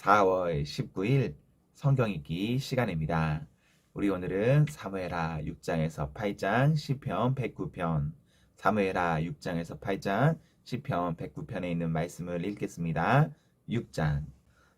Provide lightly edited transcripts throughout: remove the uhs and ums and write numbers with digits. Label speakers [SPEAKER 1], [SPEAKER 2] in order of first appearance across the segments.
[SPEAKER 1] 4월 19일 성경 읽기 시간입니다. 우리 오늘은 사무엘하 6장에서 8장 시편 109편, 사무엘하 6장에서 8장 시편 109편에 있는 말씀을 읽겠습니다. 6장.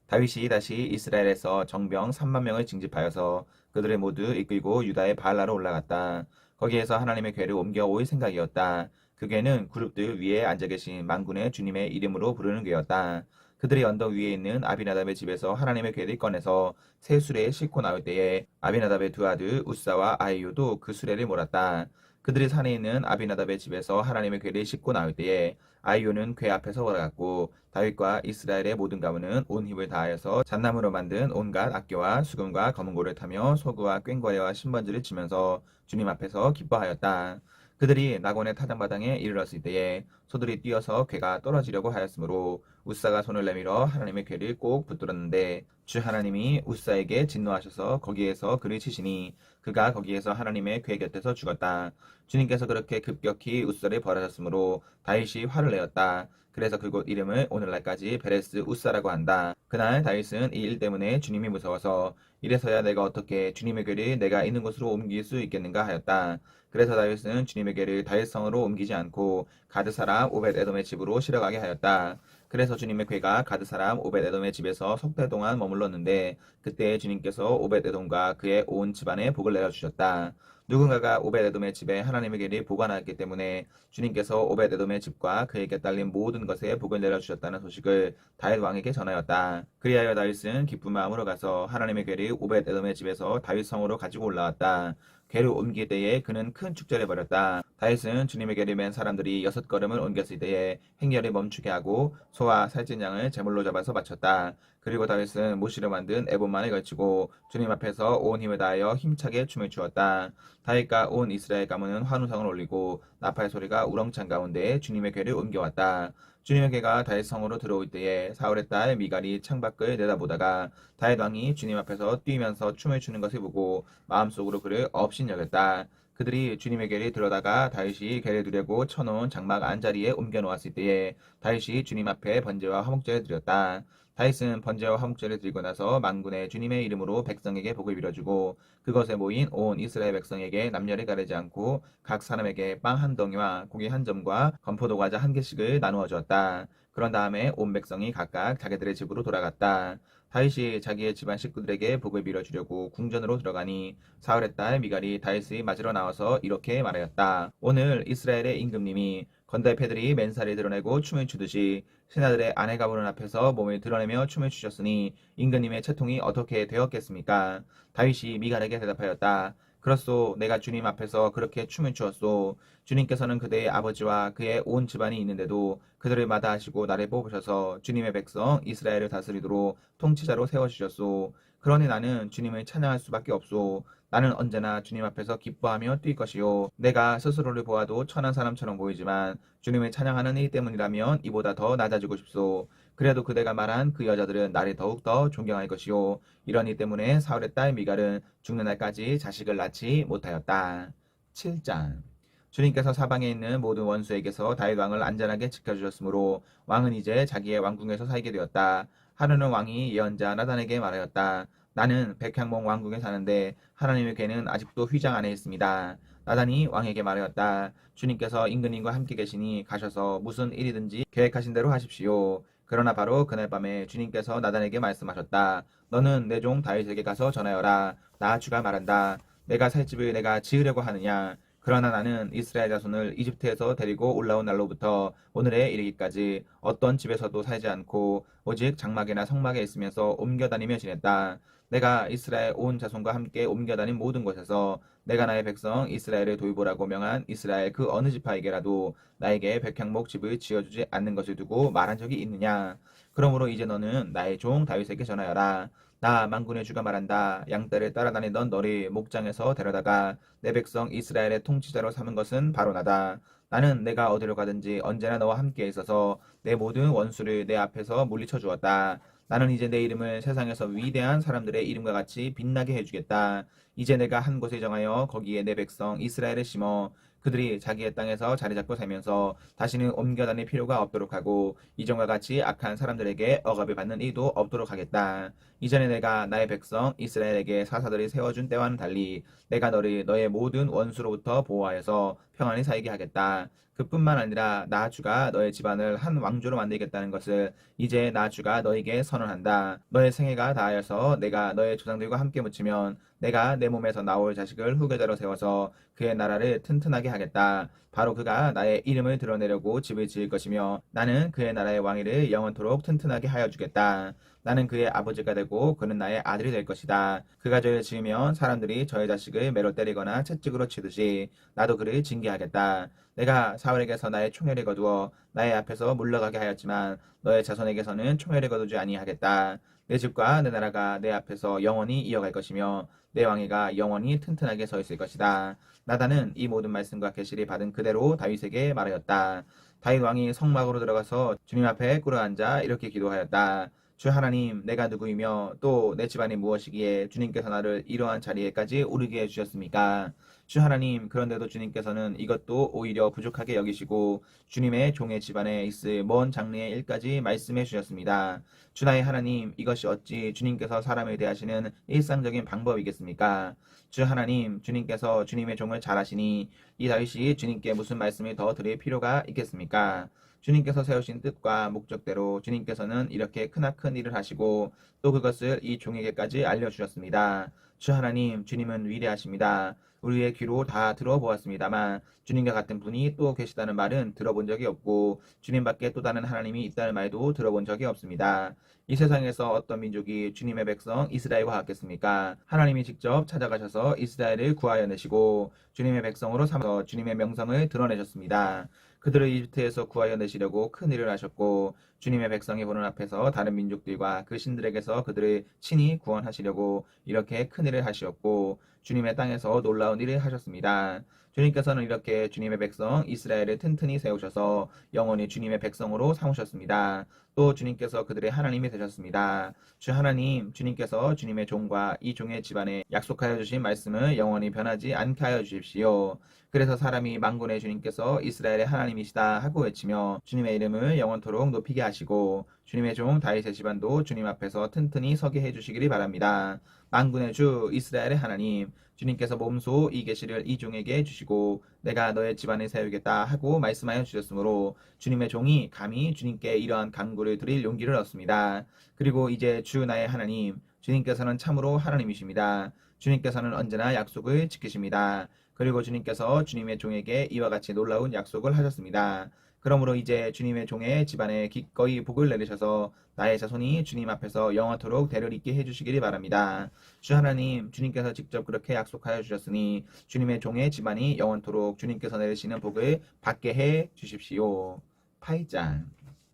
[SPEAKER 1] 다윗이 다시 이스라엘에서 정병 3만 명을 징집하여서 그들을 모두 이끌고 유다의 바알라로 올라갔다. 거기에서 하나님의 궤를 옮겨 올 생각이었다. 그 궤는 그룹들 위에 앉아 계신 만군의 주님의 이름으로 부르는 궤였다. 그들이 언덕 위에 있는 아비나답의 집에서 하나님의 궤를 꺼내서 새 수레에 싣고 나올 때에 아비나답의 두 아들 우사와 아이요도 그 수레를 몰았다. 그들이 산에 있는 아비나답의 집에서 하나님의 궤를 싣고 나올 때에 아이요는 궤 앞에서 올라갔고 다윗과 이스라엘의 모든 가문은 온 힘을 다하여서 잣나무로 만든 온갖 악기와 수금과 검은고를 타며 소구와 꽹과리와 신번지를 치면서 주님 앞에서 기뻐하였다. 그들이 낙원의 타작마당에 이르렀을 때에 소들이 뛰어서 궤가 떨어지려고 하였으므로 우사가 손을 내밀어 하나님의 궤를 꼭 붙들었는데 주 하나님이 우사에게 진노하셔서 거기에서 그를 치시니 그가 거기에서 하나님의 궤 곁에서 죽었다. 주님께서 그렇게 급격히 우사를 벌하셨으므로 다윗이 화를 내었다. 그래서 그곳 이름을 오늘날까지 베레스 우사라고 한다. 그날 다윗은 이 일 때문에 주님이 무서워서 이래서야 내가 어떻게 주님의 궤를 내가 있는 곳으로 옮길 수 있겠는가 하였다. 그래서 다윗은 주님의 궤를 다윗성으로 옮기지 않고 가드 사람 오벳 에돔의 집으로 실어가게 하였다. 그래서 주님의 궤가 가드 사람 오벳 에돔의 집에서 석 달 동안 머물렀는데 그때 주님께서 오벳 에돔과 그의 온 집안에 복을 내려주셨다. 누군가가 오벳 에돔의 집에 하나님의 궤를 보관하였기 때문에 주님께서 오벳 에돔의 집과 그에게 딸린 모든 것에 복을 내려주셨다는 소식을 다윗 왕에게 전하였다. 그리하여 다윗은 기쁜 마음으로 가서 하나님의 궤를 오벳 에돔의 집에서 다윗 성으로 가지고 올라왔다. 궤를 옮길 때에 그는 큰 축제를 벌였다. 다윗은 주님의 궤를 맨 사람들이 6걸음을 옮겼을 때에 행렬을 멈추게 하고 소와 살찐 양을 제물로 잡아서 바쳤다. 그리고 다윗은 모시로 만든 에봇만을 걸치고 주님 앞에서 온 힘을 다하여 힘차게 춤을 추었다. 다윗과 온 이스라엘 가문은 환호성을 올리고 나팔 소리가 우렁찬 가운데 주님의 궤를 옮겨왔다. 주님의 궤가 다윗 성으로 들어올 때에 사울의 딸 미갈이 창밖을 내다보다가 다윗 왕이 주님 앞에서 뛰면서 춤을 추는 것을 보고 마음속으로 그를 업신여겼다. 그들이 주님의 궤를 들어다가 다윗이 궤를 두려고 쳐놓은 장막 안자리에 옮겨 놓았을 때에 다윗이 주님 앞에 번제와 화목제를 드렸다. 다윗은 번제와 화목제를 드리고 나서 만군의 주님의 이름으로 백성에게 복을 빌어주고 그것에 모인 온 이스라엘 백성에게 남녀를 가리지 않고 각 사람에게 빵 한 덩이와 고기 한 점과 건포도 과자 한 개씩을 나누어 주었다. 그런 다음에 온 백성이 각각 자기들의 집으로 돌아갔다. 다윗이 자기의 집안 식구들에게 복을 빌어주려고 궁전으로 들어가니 사울의 딸 미갈이 다윗을 맞으러 나와서 이렇게 말하였다. 오늘 이스라엘의 임금님이 건달패들이 맨살을 드러내고 춤을 추듯이 신하들의 아내가 보는 앞에서 몸을 드러내며 춤을 추셨으니 임금님의 채통이 어떻게 되었겠습니까? 다윗이 미갈에게 대답하였다. 그렇소, 내가 주님 앞에서 그렇게 춤을 추었소. 주님께서는 그대의 아버지와 그의 온 집안이 있는데도 그들을 마다하시고 나를 뽑으셔서 주님의 백성 이스라엘을 다스리도록 통치자로 세워주셨소. 그러니 나는 주님을 찬양할 수밖에 없소. 나는 언제나 주님 앞에서 기뻐하며 뛸 것이요. 내가 스스로를 보아도 천한 사람처럼 보이지만 주님을 찬양하는 일 때문이라면 이보다 더 낮아지고 싶소. 그래도 그대가 말한 그 여자들은 나를 더욱더 존경할 것이요. 이런 일 때문에 사울의 딸 미갈은 죽는 날까지 자식을 낳지 못하였다. 7장. 주님께서 사방에 있는 모든 원수에게서 다윗 왕을 안전하게 지켜주셨으므로 왕은 이제 자기의 왕궁에서 살게 되었다. 하루는 왕이 예언자 나단에게 말하였다. 나는 백향봉 왕궁에 사는데 하나님의 궤는 아직도 휘장 안에 있습니다. 나단이 왕에게 말하였다. 주님께서 임금님과 함께 계시니 가셔서 무슨 일이든지 계획하신 대로 하십시오. 그러나 바로 그날 밤에 주님께서 나단에게 말씀하셨다. 너는 내 종 다윗에게 가서 전하여라. 나 주가 말한다. 내가 살 집을 내가 지으려고 하느냐. 그러나 나는 이스라엘 자손을 이집트에서 데리고 올라온 날로부터 오늘에 이르기까지 어떤 집에서도 살지 않고 오직 장막이나 성막에 있으면서 옮겨 다니며 지냈다. 내가 이스라엘 온 자손과 함께 옮겨 다닌 모든 곳에서 내가 나의 백성 이스라엘을 돌보라고 명한 이스라엘 그 어느 지파에게라도 나에게 백향목 집을 지어주지 않는 것을 두고 말한 적이 있느냐. 그러므로 이제 너는 나의 종 다윗에게 전하여라. 나 만군의 주가 말한다. 양떼를 따라다니던 너를 목장에서 데려다가 내 백성 이스라엘의 통치자로 삼은 것은 바로 나다. 나는 내가 어디로 가든지 언제나 너와 함께 있어서 내 모든 원수를 내 앞에서 물리쳐 주었다. 나는 이제 내 이름을 세상에서 위대한 사람들의 이름과 같이 빛나게 해주겠다. 이제 내가 한 곳을 정하여 거기에 내 백성 이스라엘을 심어 그들이 자기의 땅에서 자리 잡고 살면서 다시는 옮겨 다닐 필요가 없도록 하고 이전과 같이 악한 사람들에게 억압을 받는 일도 없도록 하겠다. 이전에 내가 나의 백성 이스라엘에게 사사들이 세워준 때와는 달리 내가 너를 너의 모든 원수로부터 보호하여서 평안히 살게 하겠다. 그뿐만 아니라 나 주가 너의 집안을 한 왕조로 만들겠다는 것을 이제 나 주가 너에게 선언한다. 너의 생애가 다하여서 내가 너의 조상들과 함께 묻히면 내가 내 몸에서 나올 자식을 후계자로 세워서 그의 나라를 튼튼하게 하겠다. 바로 그가 나의 이름을 드러내려고 집을 지을 것이며 나는 그의 나라의 왕위를 영원토록 튼튼하게 하여 주겠다. 나는 그의 아버지가 되고 그는 나의 아들이 될 것이다. 그가 죄를 지으면 사람들이 저의 자식을 매로 때리거나 채찍으로 치듯이 나도 그를 징계하겠다. 내가 사울에게서 나의 총애를 거두어 나의 앞에서 물러가게 하였지만 너의 자손에게서는 총애를 거두지 아니하겠다. 내 집과 내 나라가 내 앞에서 영원히 이어갈 것이며 내 왕위가 영원히 튼튼하게 서 있을 것이다. 나단은 이 모든 말씀과 계시를 받은 그대로 다윗에게 말하였다. 다윗 왕이 성막으로 들어가서 주님 앞에 꿇어앉아 이렇게 기도하였다. 주 하나님, 내가 누구이며 또 내 집안이 무엇이기에 주님께서 나를 이러한 자리에까지 오르게 해주셨습니까? 주 하나님, 그런데도 주님께서는 이것도 오히려 부족하게 여기시고 주님의 종의 집안에 있을 먼 장래의 일까지 말씀해 주셨습니다. 주 나의 하나님, 이것이 어찌 주님께서 사람을 대하시는 일상적인 방법이겠습니까? 주 하나님, 주님께서 주님의 종을 잘 아시니 이 다윗이 주님께 무슨 말씀을 더 드릴 필요가 있겠습니까? 주님께서 세우신 뜻과 목적대로 주님께서는 이렇게 크나큰 일을 하시고 또 그것을 이 종에게까지 알려주셨습니다. 주 하나님, 주님은 위대하십니다. 우리의 귀로 다 들어보았습니다만 주님과 같은 분이 또 계시다는 말은 들어본 적이 없고 주님밖에 또 다른 하나님이 있다는 말도 들어본 적이 없습니다. 이 세상에서 어떤 민족이 주님의 백성 이스라엘과 같겠습니까? 하나님이 직접 찾아가셔서 이스라엘을 구하여 내시고 주님의 백성으로 삼아서 주님의 명성을 드러내셨습니다. 그들을 이집트에서 구하여 내시려고 큰 일을 하셨고 주님의 백성이 보는 앞에서 다른 민족들과 그 신들에게서 그들을 친히 구원하시려고 이렇게 큰 일을 하시었고 주님의 땅에서 놀라운 일을 하셨습니다. 주님께서는 이렇게 주님의 백성 이스라엘을 튼튼히 세우셔서 영원히 주님의 백성으로 삼으셨습니다. 또 주님께서 그들의 하나님이 되셨습니다. 주 하나님, 주님께서 주님의 종과 이 종의 집안에 약속하여 주신 말씀을 영원히 변하지 않게 하여 주십시오. 그래서 사람이 만군의 주님께서 이스라엘의 하나님이시다 하고 외치며 주님의 이름을 영원토록 높이게 하시고 주님의 종 다윗의 집안도 주님 앞에서 튼튼히 서게 해주시기를 바랍니다. 만군의 주 이스라엘의 하나님, 주님께서 몸소 이 계시를 이 종에게 주시고 내가 너의 집안을 세우겠다 하고 말씀하여 주셨으므로 주님의 종이 감히 주님께 이러한 간구를 드릴 용기를 얻습니다. 그리고 이제 주 나의 하나님, 주님께서는 참으로 하나님이십니다. 주님께서는 언제나 약속을 지키십니다. 그리고 주님께서 주님의 종에게 이와 같이 놀라운 약속을 하셨습니다. 그러므로 이제 주님의 종의 집안에 기꺼이 복을 내리셔서 나의 자손이 주님 앞에서 영원토록 대를 잇게 해주시기를 바랍니다. 주 하나님, 주님께서 직접 그렇게 약속하여 주셨으니 주님의 종의 집안이 영원토록 주님께서 내리시는 복을 받게 해 주십시오. 8장.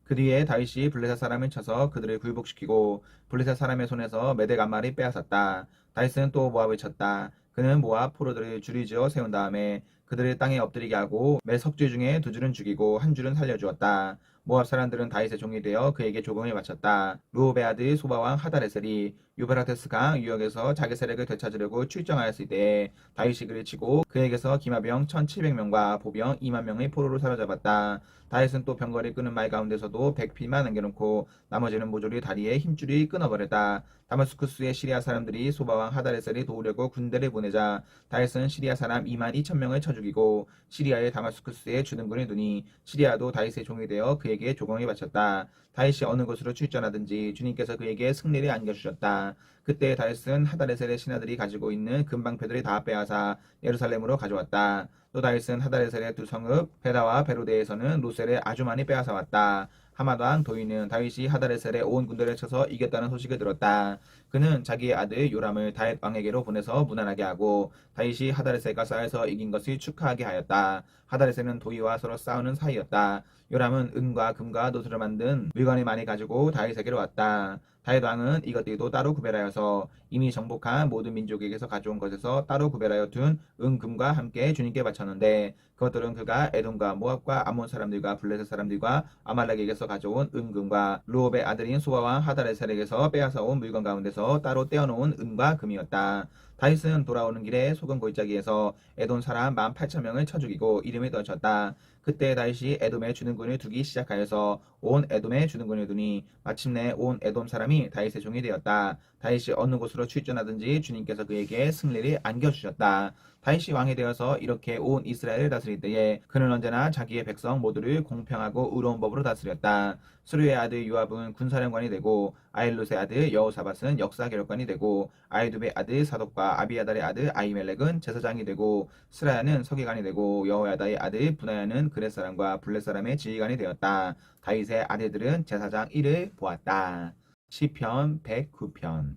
[SPEAKER 1] 그 뒤에 다윗이 블레셋 사람을 쳐서 그들을 굴복시키고 블레셋 사람의 손에서 메대 한 마리 빼앗았다. 다윗은 또 모압을 쳤다. 그는 모압 포로들을 줄을 지어 세운 다음에 그들을 땅에 엎드리게 하고 매 석줄 중에 두 줄은 죽이고 한 줄은 살려주었다. 모압 사람들은 다윗의 종이 되어 그에게 조공을 바쳤다. 루오베 아들 소바왕 하다레셀이 유브라테스 강 유역에서 자기 세력을 되찾으려고 출정하였을 때에 다윗이 그를 치고 그에게서 기마병 1700명과 보병 2만 명의 포로를 사로잡았다. 다윗은 또 병거를 끄는 말 가운데서도 100필만 남겨놓고 나머지는 모조리 다리에 힘줄이 끊어버렸다. 다마스쿠스의 시리아 사람들이 소바왕 하다레셀이 도우려고 군대를 보내자 다윗은 시리아 사람 2만 2천 명을 쳐 죽이고 시리아의 다마스쿠스에 주둔군을 두니 시리아도 다윗의 종이 되어 그에게 조공을 바쳤다. 다윗이 어느 곳으로 출전하든지 주님께서 그에게 승리를 안겨주셨다. 그때 다윗은 하다레셀의 신하들이 가지고 있는 금방패들을 다 빼앗아 예루살렘으로 가져왔다. 또 다윗은 하다레셀의 두 성읍 베다와 베로데에서는 루셀을 아주 많이 빼앗아 왔다. 하맛 왕 도이는 다윗이 하다레셀의 온 군대를 쳐서 이겼다는 소식을 들었다. 그는 자기의 아들 요람을 다윗 왕에게로 보내서 무난하게 하고 다윗이 하다레셀과 싸워서 이긴 것을 축하하게 하였다. 하다레셀은 도이와 서로 싸우는 사이였다. 요람은 은과 금과 노트를 만든 물건을 많이 가지고 다윗에게로 왔다. 다윗 왕은 이것들도 따로 구별하여서 이미 정복한 모든 민족에게서 가져온 것에서 따로 구별하여 둔 은금과 함께 주님께 바쳤는데 그것들은 그가 에돔과 모압과 암몬 사람들과 블레셋 사람들과 아말렉에게서 가져온 은금과 루옵의 아들인 소바와 하다레셀에게서 빼앗아온 물건 가운데서 따로 떼어놓은 은과 금이었다. 다윗은 돌아오는 길에 소금 골짜기에서 에돔 사람 18,000명을 쳐 죽이고 이름을 떨쳤다. 그때 다윗이 에돔에 주는군을 두기 시작하여서 온 에돔에 주는군을 두니 마침내 온 에돔 사람이 다윗의 종이 되었다. 다윗이 어느 곳으로 출전하든지 주님께서 그에게 승리를 안겨주셨다. 다윗이 왕이 되어서 이렇게 온 이스라엘을 다스릴 때에 그는 언제나 자기의 백성 모두를 공평하고 의로운 법으로 다스렸다. 수르의 아들 요압은 군사령관이 되고 아일롯의 아들 여호사밧은 역사기록관이 되고 아이두베의 아들 사독과 아비아달의 아들 아히멜렉은 제사장이 되고 스라야는 서기관이 되고 여호야다의 아들 분하야는 그렛사람과 블렛사람의 지휘관이 되었다. 다윗의 아들들은 제사장 일을 보았다. 시편 109편.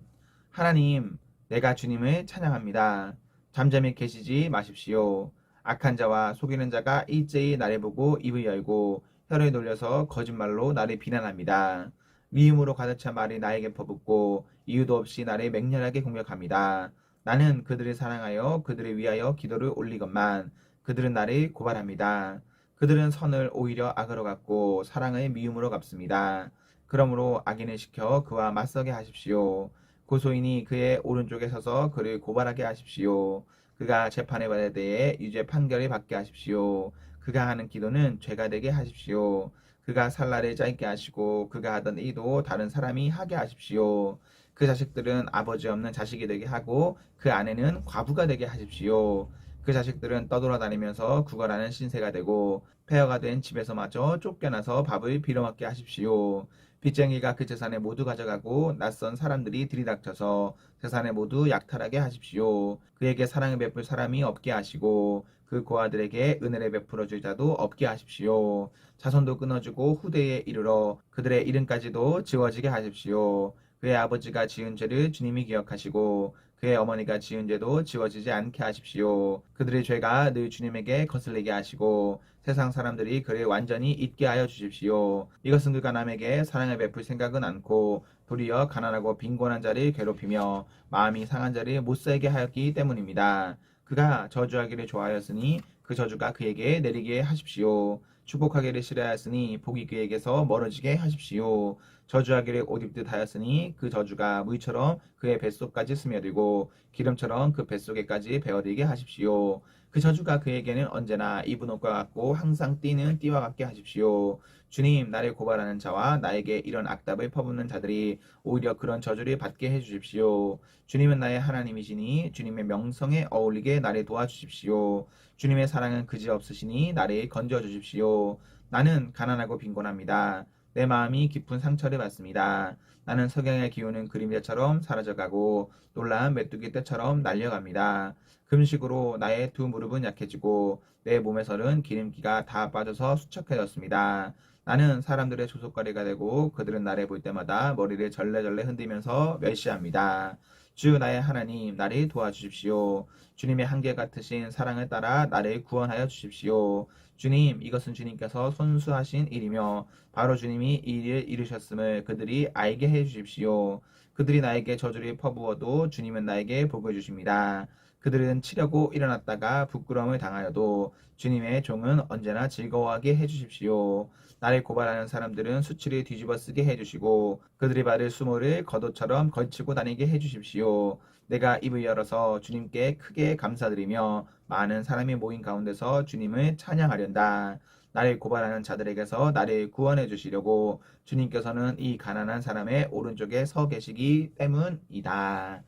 [SPEAKER 1] 하나님, 내가 주님을 찬양합니다. 잠잠히 계시지 마십시오. 악한 자와 속이는 자가 일제히 나를 보고 입을 열고 혀를 놀려서 거짓말로 나를 비난합니다. 미움으로 가득 찬 말이 나에게 퍼붓고 이유도 없이 나를 맹렬하게 공격합니다. 나는 그들을 사랑하여 그들을 위하여 기도를 올리건만 그들은 나를 고발합니다. 그들은 선을 오히려 악으로 갚고 사랑을 미움으로 갚습니다. 그러므로 악인을 시켜 그와 맞서게 하십시오. 고소인이 그의 오른쪽에 서서 그를 고발하게 하십시오. 그가 재판에 받을 때에 유죄 판결을 받게 하십시오. 그가 하는 기도는 죄가 되게 하십시오. 그가 살날을 짧게 하시고 그가 하던 일도 다른 사람이 하게 하십시오. 그 자식들은 아버지 없는 자식이 되게 하고 그 아내는 과부가 되게 하십시오. 그 자식들은 떠돌아다니면서 구걸하는 신세가 되고 폐허가 된 집에서마저 쫓겨나서 밥을 빌어먹게 하십시오. 빚쟁이가 그 재산을 모두 가져가고 낯선 사람들이 들이닥쳐서 재산을 모두 약탈하게 하십시오. 그에게 사랑을 베풀 사람이 없게 하시고 그 고아들에게 은혜를 베풀어 줄 자도 없게 하십시오. 자손도 끊어주고 후대에 이르러 그들의 이름까지도 지워지게 하십시오. 그의 아버지가 지은 죄를 주님이 기억하시고 그의 어머니가 지은 죄도 지워지지 않게 하십시오. 그들의 죄가 늘 주님에게 거슬리게 하시고 세상 사람들이 그를 완전히 잊게 하여 주십시오. 이것은 그가 남에게 사랑을 베풀 생각은 않고 도리어 가난하고 빈곤한 자를 괴롭히며 마음이 상한 자를 못살게 하였기 때문입니다. 그가 저주하기를 좋아하였으니 그 저주가 그에게 내리게 하십시오. 축복하기를 싫어하였으니 복이 그에게서 멀어지게 하십시오. 저주하기를 옷 입듯 하였으니 그 저주가 물처럼 그의 뱃속까지 스며들고 기름처럼 그 뱃속에까지 배어들게 하십시오. 그 저주가 그에게는 언제나 입은 옷과 같고 항상 뛰는 띠와 같게 하십시오. 주님, 나를 고발하는 자와 나에게 이런 악답을 퍼붓는 자들이 오히려 그런 저주를 받게 해주십시오. 주님은 나의 하나님이시니 주님의 명성에 어울리게 나를 도와주십시오. 주님의 사랑은 그지없으시니 나를 건져주십시오. 나는 가난하고 빈곤합니다. 내 마음이 깊은 상처를 받습니다. 나는 석양의 기운은 그림자처럼 사라져가고 놀라운 메뚜기 떼처럼 날려갑니다. 금식으로 나의 두 무릎은 약해지고 내 몸에서는 기름기가 다 빠져서 수척해졌습니다. 나는 사람들의 조속거리가 되고 그들은 나를 볼 때마다 머리를 절레절레 흔들면서 멸시합니다. 주 나의 하나님, 나를 도와주십시오. 주님의 한결 같으신 사랑을 따라 나를 구원하여 주십시오. 주님, 이것은 주님께서 손수하신 일이며 바로 주님이 이 일을 이루셨음을 그들이 알게 해 주십시오. 그들이 나에게 저주를 퍼부어도 주님은 나에게 복을 주십니다. 그들은 치려고 일어났다가 부끄러움을 당하여도 주님의 종은 언제나 즐거워하게 해 주십시오. 나를 고발하는 사람들은 수치를 뒤집어 쓰게 해 주시고 그들의 발을 수모를 겉옷처럼 걸치고 다니게 해 주십시오. 내가 입을 열어서 주님께 크게 감사드리며 많은 사람이 모인 가운데서 주님을 찬양하련다. 나를 고발하는 자들에게서 나를 구원해 주시려고 주님께서는 이 가난한 사람의 오른쪽에 서 계시기 때문이다.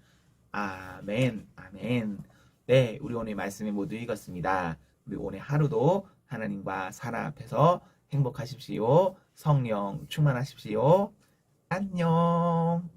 [SPEAKER 1] 아멘, 아멘. 네, 우리 오늘 말씀을 모두 읽었습니다. 우리 오늘 하루도 하나님과 사랑 앞에서 행복하십시오. 성령 충만하십시오. 안녕.